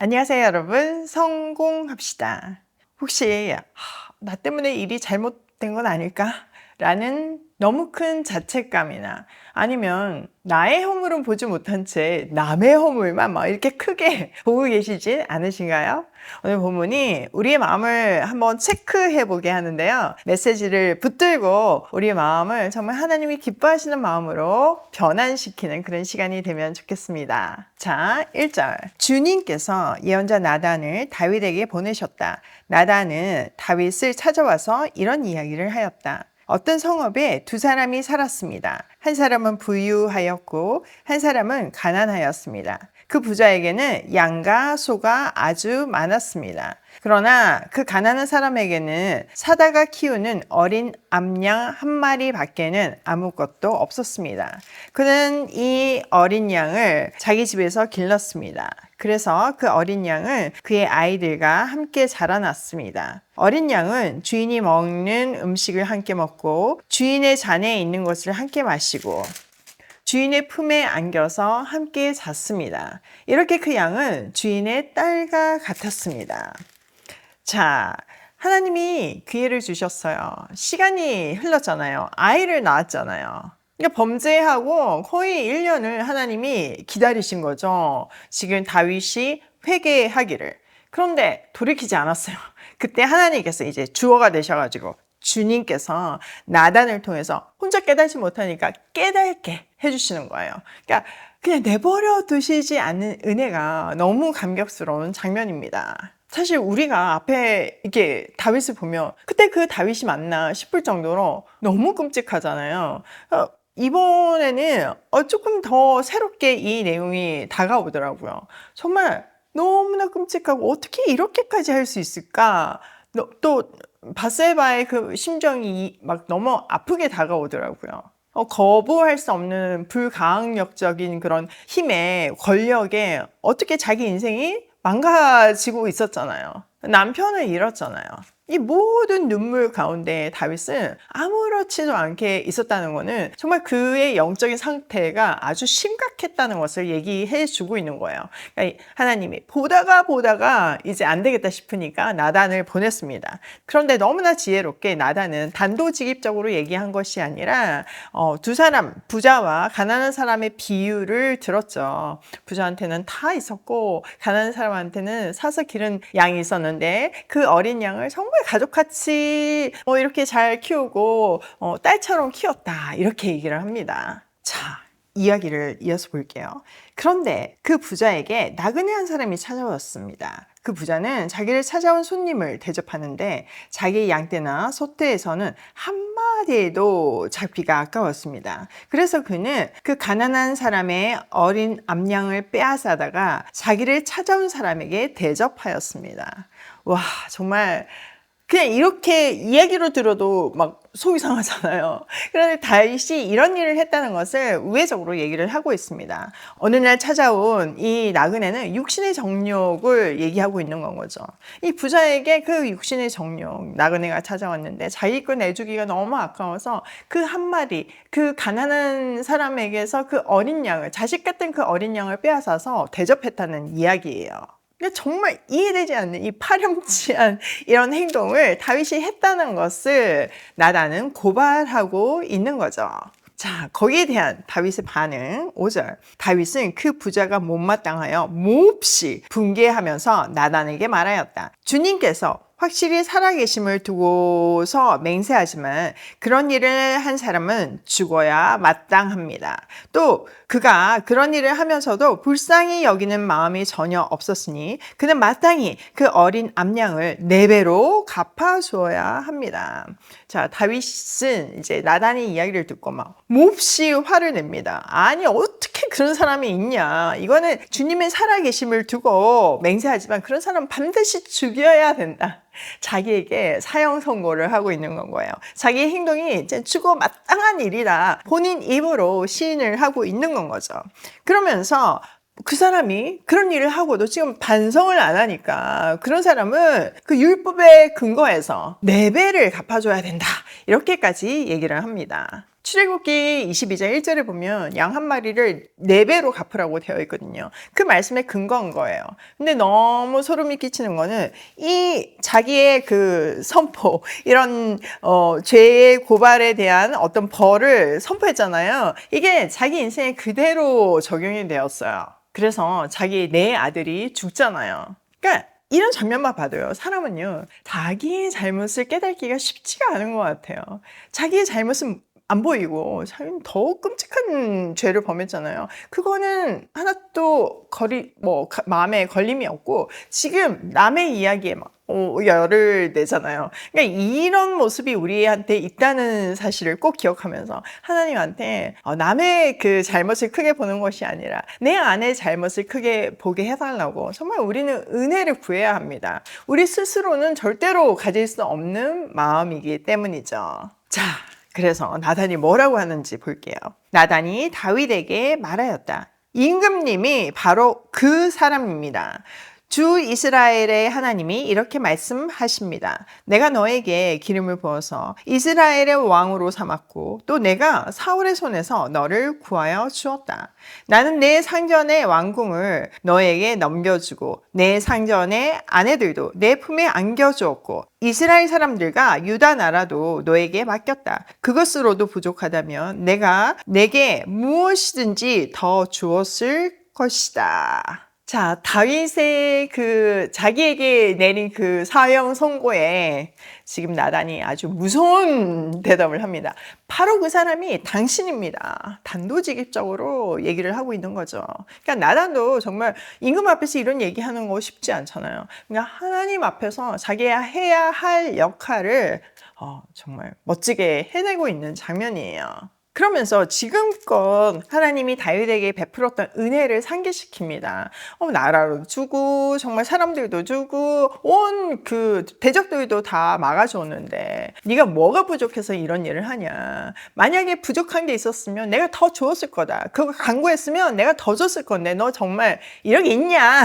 안녕하세요, 여러분. 성공합시다. 혹시 나 때문에 일이 잘못된 건 아닐까? 라는 너무 큰 자책감이나 아니면 나의 허물은 보지 못한 채 남의 허물만 막 이렇게 크게 보고 계시진 않으신가요? 오늘 본문이 우리의 마음을 한번 체크해 보게 하는데요. 메시지를 붙들고 우리의 마음을 정말 하나님이 기뻐하시는 마음으로 변환시키는 그런 시간이 되면 좋겠습니다. 자, 1절. 주님께서 예언자 나단을 다윗에게 보내셨다. 나단은 다윗을 찾아와서 이런 이야기를 하였다. 어떤 성읍에 두 사람이 살았습니다. 한 사람은 부유하였고 한 사람은 가난하였습니다. 그 부자에게는 양과 소가 아주 많았습니다. 그러나 그 가난한 사람에게는 사다가 키우는 어린 암양 한 마리 밖에는 아무것도 없었습니다. 그는 이 어린 양을 자기 집에서 길렀습니다. 그래서 그 어린 양은 그의 아이들과 함께 자라났습니다. 어린 양은 주인이 먹는 음식을 함께 먹고 주인의 잔에 있는 것을 함께 마시고 주인의 품에 안겨서 함께 잤습니다. 이렇게 그 양은 주인의 딸과 같았습니다. 자, 하나님이 기회를 주셨어요. 시간이 흘렀잖아요. 아이를 낳았잖아요. 그러니까 범죄하고 거의 1년을 하나님이 기다리신 거죠. 지금 다윗이 회개하기를. 그런데 돌이키지 않았어요. 그때 하나님께서 이제 주어가 되셔가지고 주님께서 나단을 통해서 혼자 깨닫지 못하니까 깨닫게 해주시는 거예요. 그러니까 그냥 내버려 두시지 않는 은혜가 너무 감격스러운 장면입니다. 사실 우리가 앞에 이렇게 다윗을 보면 그때 그 다윗이 맞나 싶을 정도로 너무 끔찍하잖아요. 이번에는 조금 더 새롭게 이 내용이 다가오더라고요. 정말 너무나 끔찍하고 어떻게 이렇게까지 할 수 있을까? 또 바세바의 그 심정이 막 너무 아프게 다가오더라고요. 거부할 수 없는 불가항력적인 그런 힘에 권력에 어떻게 자기 인생이 망가지고 있었잖아요. 남편을 잃었잖아요. 이 모든 눈물 가운데 다윗은 아무렇지도 않게 있었다는 것은 정말 그의 영적인 상태가 아주 심각했다는 것을 얘기해 주고 있는 거예요. 그러니까 하나님이 보다가 이제 안 되겠다 싶으니까 나단을 보냈습니다. 그런데 너무나 지혜롭게 나단은 단도직입적으로 얘기한 것이 아니라 두 사람, 부자와 가난한 사람의 비유를 들었죠. 부자한테는 다 있었고 가난한 사람한테는 사서 기른 양이 있었는데 그 어린 양을 정말 가족같이 이렇게 잘 키우고 딸처럼 키웠다 이렇게 얘기를 합니다. 자, 이야기를 이어서 볼게요. 그런데 그 부자에게 나그네 한 사람이 찾아왔습니다. 그 부자는 자기를 찾아온 손님을 대접하는데 자기 양떼나 소떼에서는 한 마리에도 잡기가 아까웠습니다. 그래서 그는 그 가난한 사람의 어린 암양을 빼앗아다가 자기를 찾아온 사람에게 대접하였습니다. 와, 정말 그냥 이렇게 이야기로 들어도 막 속이 상하잖아요. 그런데 다윗이 이런 일을 했다는 것을 우회적으로 얘기를 하고 있습니다. 어느 날 찾아온 이 나그네는 육신의 정욕을 얘기하고 있는 건 거죠. 이 부자에게 그 육신의 정욕, 나그네가 찾아왔는데 자기 거 내주기가 너무 아까워서 그 한 마리, 그 가난한 사람에게서 그 어린 양을, 자식 같은 그 어린 양을 빼앗아서 대접했다는 이야기예요. 정말 이해되지 않는 이 파렴치한 이런 행동을 다윗이 했다는 것을 나단은 고발하고 있는 거죠. 자, 거기에 대한 다윗의 반응 5절. 다윗은 그 부자가 못마땅하여 몹시 분개하면서 나단에게 말하였다. 주님께서 확실히 살아계심을 두고서 맹세하지만 그런 일을 한 사람은 죽어야 마땅합니다. 또 그가 그런 일을 하면서도 불쌍히 여기는 마음이 전혀 없었으니 그는 마땅히 그 어린 암양을 4배로 갚아주어야 합니다. 자, 다윗은 이제 나단의 이야기를 듣고 막 몹시 화를 냅니다. 아니 어떻게 그런 사람이 있냐. 이거는 주님의 살아계심을 두고 맹세하지만 그런 사람 반드시 죽여야 된다. 자기에게 사형 선고를 하고 있는 건 거예요. 자기의 행동이 이제 죽어 마땅한 일이다. 본인 입으로 시인을 하고 있는 건 거죠. 그러면서 그 사람이 그런 일을 하고도 지금 반성을 안 하니까 그런 사람은 그 율법에 근거해서 4배를 갚아줘야 된다. 이렇게까지 얘기를 합니다. 출애굽기 22장 1절에 보면 양 한 마리를 4배로 갚으라고 되어 있거든요. 그 말씀에 근거한 거예요. 근데 너무 소름이 끼치는 거는 이 자기의 그 선포, 이런 죄의 고발에 대한 어떤 벌을 선포했잖아요. 이게 자기 인생에 그대로 적용이 되었어요. 그래서 자기 내 아들이 죽잖아요. 그러니까 이런 장면만 봐도요, 사람은요, 자기의 잘못을 깨닫기가 쉽지가 않은 것 같아요. 자기의 잘못은 안 보이고 자기는 더 끔찍한 죄를 범했잖아요. 그거는 하나도 마음에 걸림이 없고 지금 남의 이야기에 막 열을 내잖아요. 그러니까 이런 모습이 우리한테 있다는 사실을 꼭 기억하면서 하나님한테 남의 그 잘못을 크게 보는 것이 아니라 내 안의 잘못을 크게 보게 해달라고 정말 우리는 은혜를 구해야 합니다. 우리 스스로는 절대로 가질 수 없는 마음이기 때문이죠. 자, 그래서 나단이 뭐라고 하는지 볼게요. 나단이 다윗에게 말하였다. 임금님이 바로 그 사람입니다. 주 이스라엘의 하나님이 이렇게 말씀하십니다. 내가 너에게 기름을 부어서 이스라엘의 왕으로 삼았고 또 내가 사울의 손에서 너를 구하여 주었다. 나는 내 상전의 왕궁을 너에게 넘겨주고 내 상전의 아내들도 내 품에 안겨주었고 이스라엘 사람들과 유다 나라도 너에게 맡겼다. 그것으로도 부족하다면 내가 내게 무엇이든지 더 주었을 것이다. 자, 다윗의 그 자기에게 내린 그 사형 선고에 지금 나단이 아주 무서운 대답을 합니다. 바로 그 사람이 당신입니다. 단도직입적으로 얘기를 하고 있는 거죠. 그러니까 나단도 정말 임금 앞에서 이런 얘기하는 거 쉽지 않잖아요. 그러니까 하나님 앞에서 자기가 해야 할 역할을 정말 멋지게 해내고 있는 장면이에요. 그러면서 지금껏 하나님이 다윗에게 베풀었던 은혜를 상기시킵니다. 나라로 주고 정말 사람들도 주고 온 그 대적들도 다 막아줬는데 네가 뭐가 부족해서 이런 일을 하냐. 만약에 부족한 게 있었으면 내가 더 주었을 거다. 그거 간구했으면 내가 더 줬을 건데 너 정말 이런 게 있냐.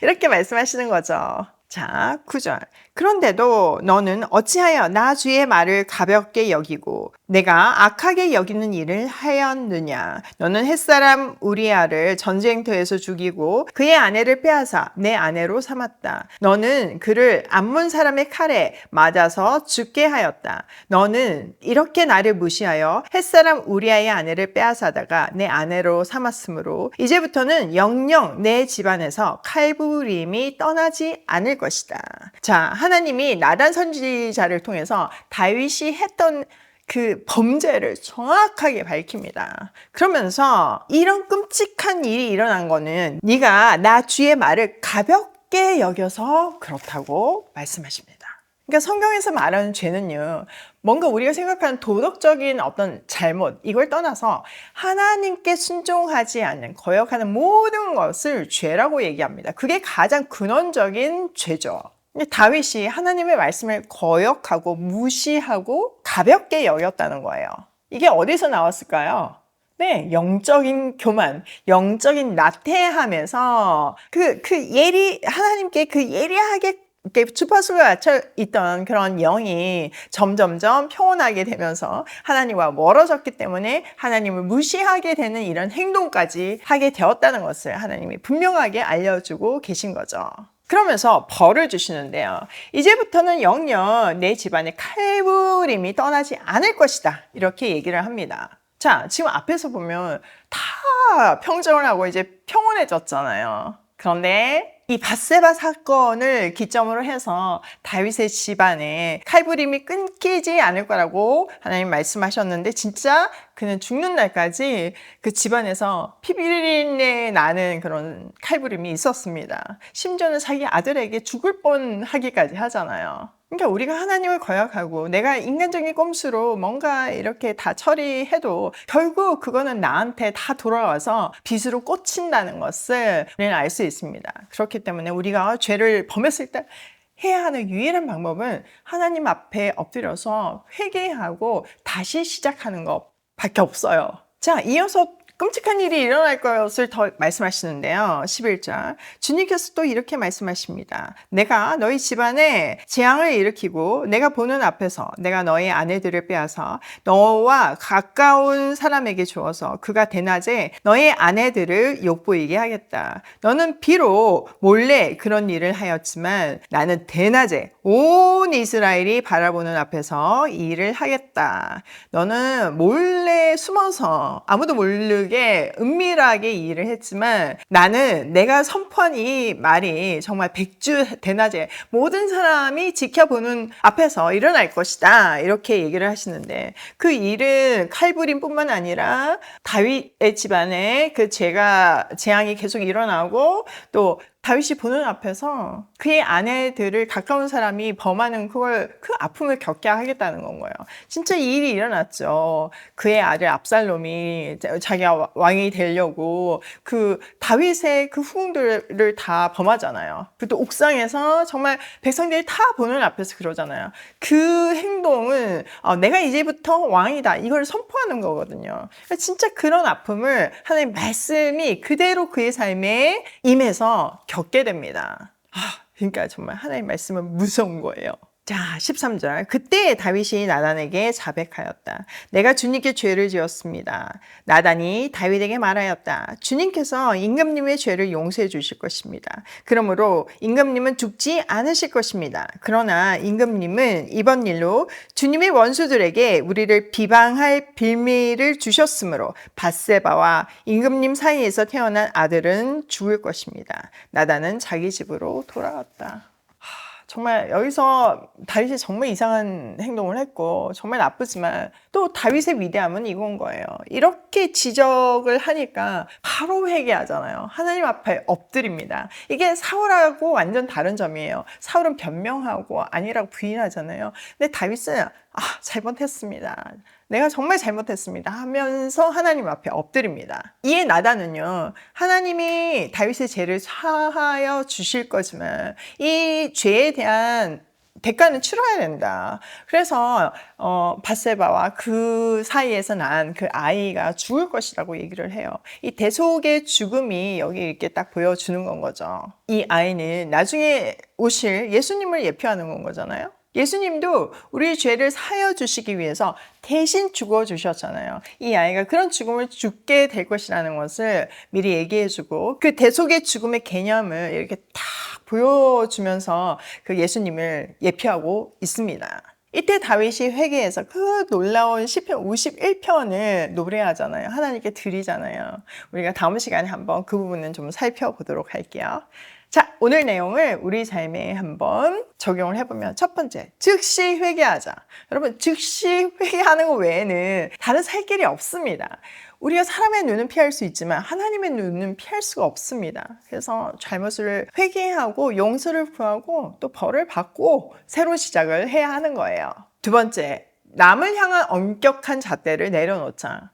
이렇게 말씀하시는 거죠. 자, 9절. 그런데도 너는 어찌하여 나 주의 말을 가볍게 여기고 내가 악하게 여기는 일을 하였느냐. 너는 햇사람 우리아를 전쟁터에서 죽이고 그의 아내를 빼앗아 내 아내로 삼았다. 너는 그를 암몬 사람의 칼에 맞아서 죽게 하였다. 너는 이렇게 나를 무시하여 햇사람 우리아의 아내를 빼앗아다가 내 아내로 삼았으므로 이제부터는 영영 내 집안에서 칼부림이 떠나지 않을 것이다. 자, 하나님이 나단 선지자를 통해서 다윗이 했던 그 범죄를 정확하게 밝힙니다. 그러면서 이런 끔찍한 일이 일어난 거는 네가 나 주의 말을 가볍게 여겨서 그렇다고 말씀하십니다. 그러니까 성경에서 말하는 죄는요, 뭔가 우리가 생각하는 도덕적인 어떤 잘못, 이걸 떠나서 하나님께 순종하지 않는, 거역하는 모든 것을 죄라고 얘기합니다. 그게 가장 근원적인 죄죠. 다윗이 하나님의 말씀을 거역하고 무시하고 가볍게 여겼다는 거예요. 이게 어디서 나왔을까요? 네, 영적인 교만, 영적인 나태함에서 하나님께 그 예리하게 이렇게 주파수가 맞춰 있던 그런 영이 점점점 평온하게 되면서 하나님과 멀어졌기 때문에 하나님을 무시하게 되는 이런 행동까지 하게 되었다는 것을 하나님이 분명하게 알려주고 계신 거죠. 그러면서 벌을 주시는데요. 이제부터는 영영 내 집안에 칼부림이 떠나지 않을 것이다. 이렇게 얘기를 합니다. 자, 지금 앞에서 보면 다 평정을 하고 이제 평온해졌잖아요. 그런데 이 밧세바 사건을 기점으로 해서 다윗의 집안에 칼부림이 끊기지 않을 거라고 하나님 말씀하셨는데 진짜 그는 죽는 날까지 그 집안에서 피비린내 나는 그런 칼부림이 있었습니다. 심지어는 자기 아들에게 죽을 뻔하기까지 하잖아요. 그러니까 우리가 하나님을 거역하고 내가 인간적인 꼼수로 뭔가 이렇게 다 처리해도 결국 그거는 나한테 다 돌아와서 빚으로 꽂힌다는 것을 우리는 알 수 있습니다. 그렇기 때문에 우리가 죄를 범했을 때 해야 하는 유일한 방법은 하나님 앞에 엎드려서 회개하고 다시 시작하는 것밖에 없어요. 자, 이어서 끔찍한 일이 일어날 것을 더 말씀하시는데요. 11절. 주님께서 또 이렇게 말씀하십니다. 내가 너희 집안에 재앙을 일으키고 내가 보는 앞에서 내가 너희 아내들을 빼앗아 너와 가까운 사람에게 주어서 그가 대낮에 너희 아내들을 욕보이게 하겠다. 너는 비록 몰래 그런 일을 하였지만 나는 대낮에 온 이스라엘이 바라보는 앞에서 이 일을 하겠다. 너는 몰래 숨어서 아무도 모르게 은밀하게 이 일을 했지만 나는 내가 선포한 이 말이 정말 백주 대낮에 모든 사람이 지켜보는 앞에서 일어날 것이다. 이렇게 얘기를 하시는데 그 일은 칼부림뿐만 아니라 다윗의 집안에 그 재앙이 계속 일어나고 또 다윗이 보는 앞에서 그의 아내들을 가까운 사람이 범하는 그 아픔을 겪게 하겠다는 건 거예요. 진짜 이 일이 일어났죠. 그의 아들 압살롬이 자기가 왕이 되려고 그 다윗의 그 후궁들을 다 범하잖아요. 그또 옥상에서 정말 백성들이 다 보는 앞에서 그러잖아요. 그 행동은 내가 이제부터 왕이다. 이걸 선포하는 거거든요. 진짜 그런 아픔을 하나님 말씀이 그대로 그의 삶에 임해서 겪게 됩니다. 그러니까 정말 하나님 말씀은 무서운 거예요. 자, 13절. 그때 다윗이 나단에게 자백하였다. 내가 주님께 죄를 지었습니다. 나단이 다윗에게 말하였다. 주님께서 임금님의 죄를 용서해 주실 것입니다. 그러므로 임금님은 죽지 않으실 것입니다. 그러나 임금님은 이번 일로 주님의 원수들에게 우리를 비방할 빌미를 주셨으므로 밧세바와 임금님 사이에서 태어난 아들은 죽을 것입니다. 나단은 자기 집으로 돌아갔다. 정말 여기서 다윗이 정말 이상한 행동을 했고 정말 나쁘지만 또 다윗의 위대함은 이건 거예요. 이렇게 지적을 하니까 바로 회개하잖아요. 하나님 앞에 엎드립니다. 이게 사울하고 완전 다른 점이에요. 사울은 변명하고 아니라고 부인하잖아요. 근데 다윗은 잘못했습니다. 내가 정말 잘못했습니다 하면서 하나님 앞에 엎드립니다. 이에 나단은요, 하나님이 다윗의 죄를 사하여 주실 거지만 이 죄에 대한 대가는 치러야 된다. 그래서 밧세바와 그 사이에서 난 그 아이가 죽을 것이라고 얘기를 해요. 이 대속의 죽음이 여기 이렇게 딱 보여주는 건 거죠. 이 아이는 나중에 오실 예수님을 예표하는 건 거잖아요. 예수님도 우리 죄를 사하여 주시기 위해서 대신 죽어주셨잖아요. 이 아이가 그런 죽음을 죽게 될 것이라는 것을 미리 얘기해주고 그 대속의 죽음의 개념을 이렇게 딱 보여주면서 그 예수님을 예표하고 있습니다. 이때 다윗이 회개해서 그 놀라운 시편 51편을 노래하잖아요. 하나님께 드리잖아요. 우리가 다음 시간에 한번 그 부분은 좀 살펴보도록 할게요. 자, 오늘 내용을 우리 삶에 한번 적용을 해보면 첫 번째, 즉시 회개하자. 여러분, 즉시 회개하는 것 외에는 다른 살 길이 없습니다. 우리가 사람의 눈은 피할 수 있지만 하나님의 눈은 피할 수가 없습니다. 그래서 잘못을 회개하고 용서를 구하고 또 벌을 받고 새로운 시작을 해야 하는 거예요. 두 번째, 남을 향한 엄격한 잣대를 내려놓자.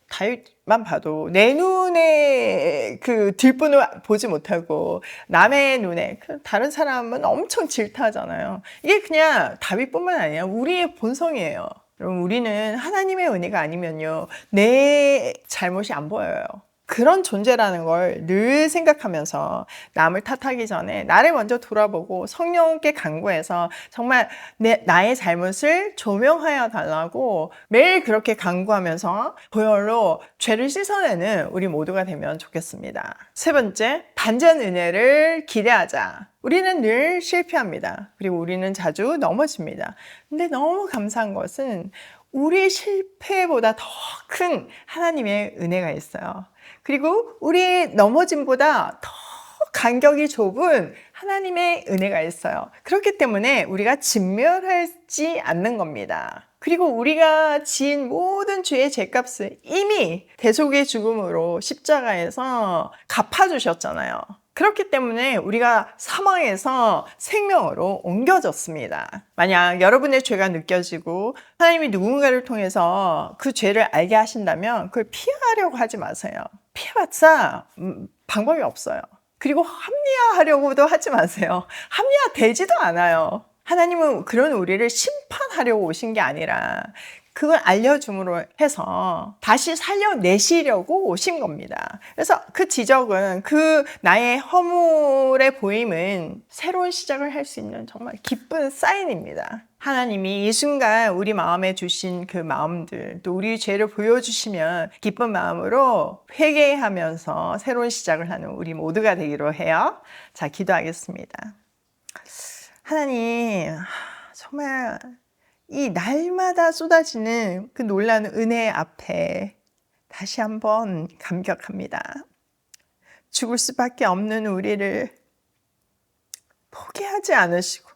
다윗만 봐도 내 눈에 그 뒷분을 보지 못하고 남의 눈에 다른 사람은 엄청 질타하잖아요. 이게 그냥 다윗뿐만 아니라 우리의 본성이에요. 여러분, 우리는 하나님의 은혜가 아니면요, 내 잘못이 안 보여요. 그런 존재라는 걸 늘 생각하면서 남을 탓하기 전에 나를 먼저 돌아보고 성령께 간구해서 정말 나의 잘못을 조명하여 달라고 매일 그렇게 간구하면서 보혈로 죄를 씻어내는 우리 모두가 되면 좋겠습니다. 세 번째, 반전 은혜를 기대하자. 우리는 늘 실패합니다. 그리고 우리는 자주 넘어집니다. 근데 너무 감사한 것은 우리 실패보다 더 큰 하나님의 은혜가 있어요. 그리고 우리 넘어짐보다 더 간격이 좁은 하나님의 은혜가 있어요. 그렇기 때문에 우리가 진멸하지 않는 겁니다. 그리고 우리가 지은 모든 죄의 죄값을 이미 대속의 죽음으로 십자가에서 갚아주셨잖아요. 그렇기 때문에 우리가 사망에서 생명으로 옮겨졌습니다. 만약 여러분의 죄가 느껴지고 하나님이 누군가를 통해서 그 죄를 알게 하신다면 그걸 피하려고 하지 마세요. 피해봤자 방법이 없어요. 그리고 합리화하려고도 하지 마세요. 합리화되지도 않아요. 하나님은 그런 우리를 심판하려고 오신 게 아니라 그걸 알려줌으로 해서 다시 살려내시려고 오신 겁니다. 그래서 그 지적은, 그 나의 허물의 보임은 새로운 시작을 할 수 있는 정말 기쁜 사인입니다. 하나님이 이 순간 우리 마음에 주신 그 마음들, 또 우리 죄를 보여주시면 기쁜 마음으로 회개하면서 새로운 시작을 하는 우리 모두가 되기로 해요. 자, 기도하겠습니다. 하나님, 정말 이 날마다 쏟아지는 그 놀라운 은혜 앞에 다시 한번 감격합니다. 죽을 수밖에 없는 우리를 포기하지 않으시고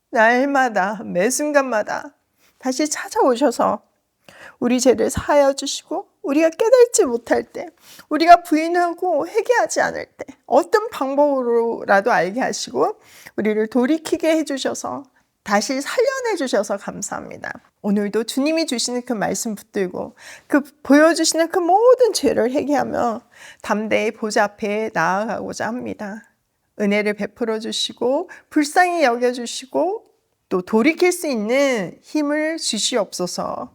날마다 매 순간마다 다시 찾아오셔서 우리 죄를 사하여 주시고, 우리가 깨닫지 못할 때, 우리가 부인하고 회개하지 않을 때 어떤 방법으로라도 알게 하시고 우리를 돌이키게 해주셔서 다시 살려내 주셔서 감사합니다. 오늘도 주님이 주시는 그 말씀 붙들고 그 보여주시는 그 모든 죄를 회개하며 담대히 보좌 앞에 나아가고자 합니다. 은혜를 베풀어 주시고 불쌍히 여겨주시고 또 돌이킬 수 있는 힘을 주시옵소서.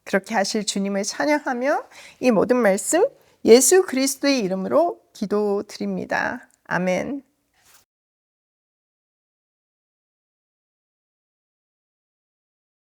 그렇게 하실 주님을 찬양하며 이 모든 말씀 예수 그리스도의 이름으로 기도드립니다. 아멘.